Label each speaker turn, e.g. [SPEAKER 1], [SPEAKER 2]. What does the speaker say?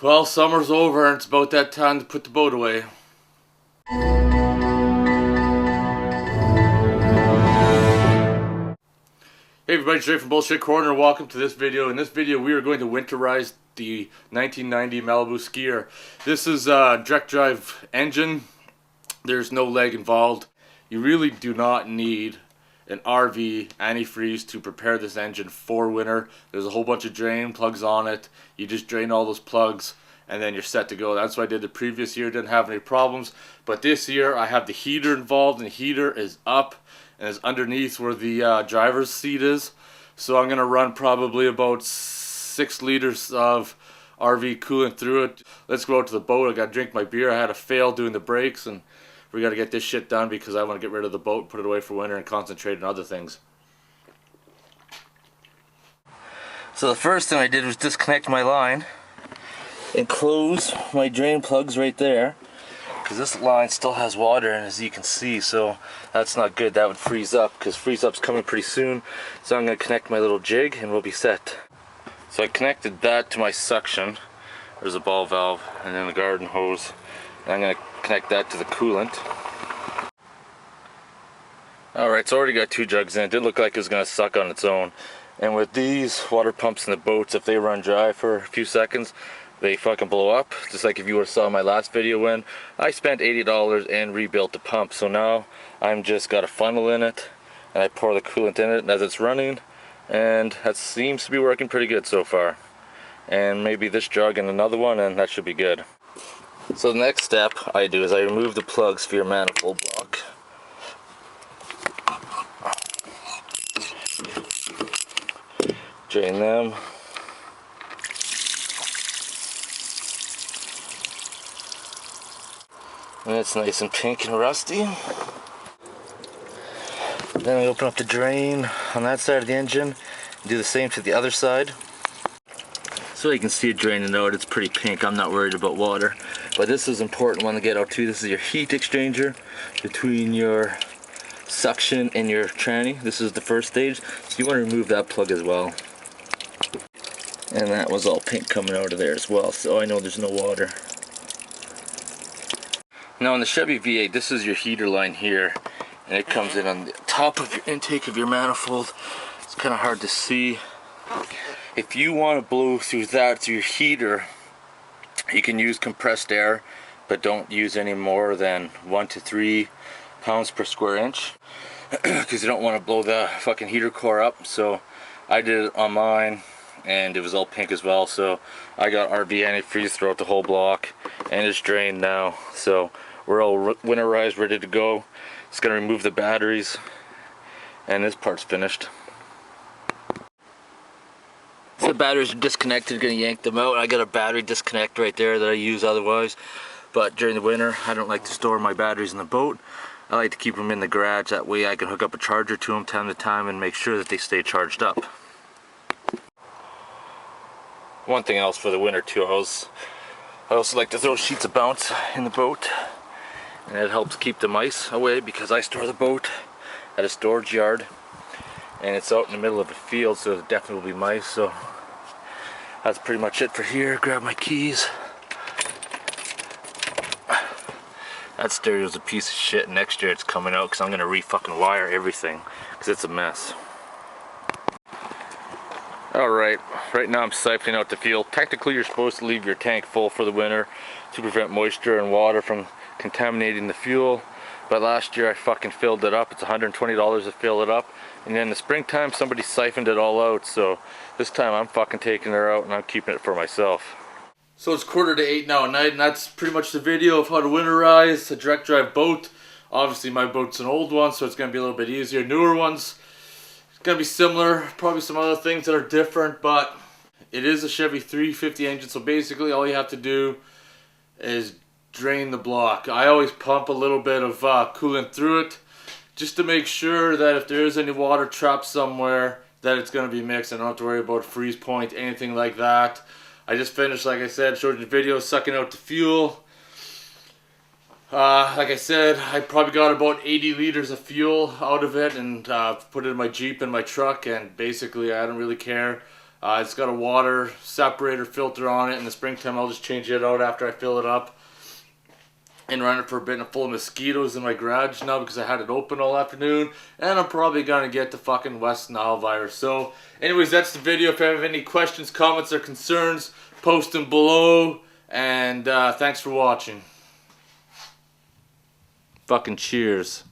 [SPEAKER 1] Well, summer's over and it's about that time to put the boat away. Hey everybody, Jay from Bullshit Corner. Welcome to this video. In this video we are going to winterize the 1990 Malibu Skier. This is a direct drive engine. There's no leg involved. You really do not need an RV antifreeze to prepare this engine for winter. There's a whole bunch of drain plugs on it. You just drain all those plugs and then you're set to go. That's what I did the previous year. Didn't have any problems. But this year I have the heater involved, and the heater is up and is underneath where the driver's seat is. So I'm going to run probably about 6 liters of RV coolant through it. Let's go out to the boat. I got to drink my beer. I had a fail doing the brakes, and we got to get this shit done because I want to get rid of the boat, put it away for winter, and concentrate on other things. So the first thing I did was disconnect my line and close my drain plugs right there, because this line still has water in, as you can see, so that's not good. That would freeze up, because freeze up's coming pretty soon. So I'm going to connect my little jig and we'll be set. So I connected that to my suction. There's a ball valve and then the garden hose. And I'm going to connect that to the coolant. Alright, so I already got 2 jugs in. It didn't look like it was going to suck on its own. And with these water pumps in the boats, if they run dry for a few seconds, they fucking blow up. Just like if you would have saw my last video when I spent $80 and rebuilt the pump. So now I'm just got a funnel in it and I pour the coolant in it as it's running, and that seems to be working pretty good so far. And maybe this jug and another one, and that should be good. So the next step I do is I remove the plugs for your manifold block. Drain them. And it's nice and pink and rusty. Then I open up the drain on that side of the engine and do the same to the other side. So you can see it draining out. It's pretty pink. I'm not worried about water. But this is an important one to get out too. This is your heat exchanger between your suction and your tranny. This is the first stage, so you want to remove that plug as well. And that was all pink coming out of there as well, so I know there's no water. Now on the Chevy V8, this is your heater line here, and it comes in on the top of your intake of your manifold. It's kind of hard to see. If you want to blow through that through your heater, you can use compressed air, but don't use any more than 1 to 3 pounds per square inch, because you don't want to blow the fucking heater core up. So I did it on mine, and it was all pink as well. So I got RV antifreeze throughout the whole block, and it's drained now. So we're all winterized, ready to go. It's gonna remove the batteries, and this part's finished. So the batteries are disconnected, gonna yank them out. I got a battery disconnect right there that I use otherwise, but during the winter I don't like to store my batteries in the boat. I like to keep them in the garage. That way I can hook up a charger to them time to time and make sure that they stay charged up. One thing else for the winter too, I also like to throw sheets of bounce in the boat, and it helps keep the mice away, because I store the boat at a storage yard and it's out in the middle of a field, so there definitely will be mice. So that's pretty much it for here. Grab my keys. That stereo's a piece of shit. Next year it's coming out because I'm gonna re-fucking wire everything because it's a mess. Alright, right now I'm siphoning out the fuel. Technically you're supposed to leave your tank full for the winter to prevent moisture and water from contaminating the fuel. But last year I fucking filled it up. It's $120 to fill it up. And then in the springtime somebody siphoned it all out. So this time I'm fucking taking it out and I'm keeping it for myself. So it's 7:45 now at night, and that's pretty much the video of how to winterize a direct drive boat. Obviously my boat's an old one, so it's going to be a little bit easier. Newer ones, it's going to be similar, probably some other things that are different, but it is a Chevy 350 engine, so basically all you have to do is drain the block. I always pump a little bit of coolant through it, just to make sure that if there is any water trapped somewhere, that it's going to be mixed. I don't have to worry about freeze point, anything like that. I just finished, like I said, showed you the video, sucking out the fuel. Like I said, I probably got about 80 liters of fuel out of it, and put it in my Jeep and my truck, and basically I don't really care It's got a water separator filter on it. In the springtime, I'll just change it out after I fill it up and run it for a bit. And full of mosquitoes in my garage now because I had it open all afternoon, and I'm probably gonna get the fucking West Nile virus. So anyways, that's the video. If you have any questions, comments, or concerns, post them below, and thanks for watching. Fucking cheers.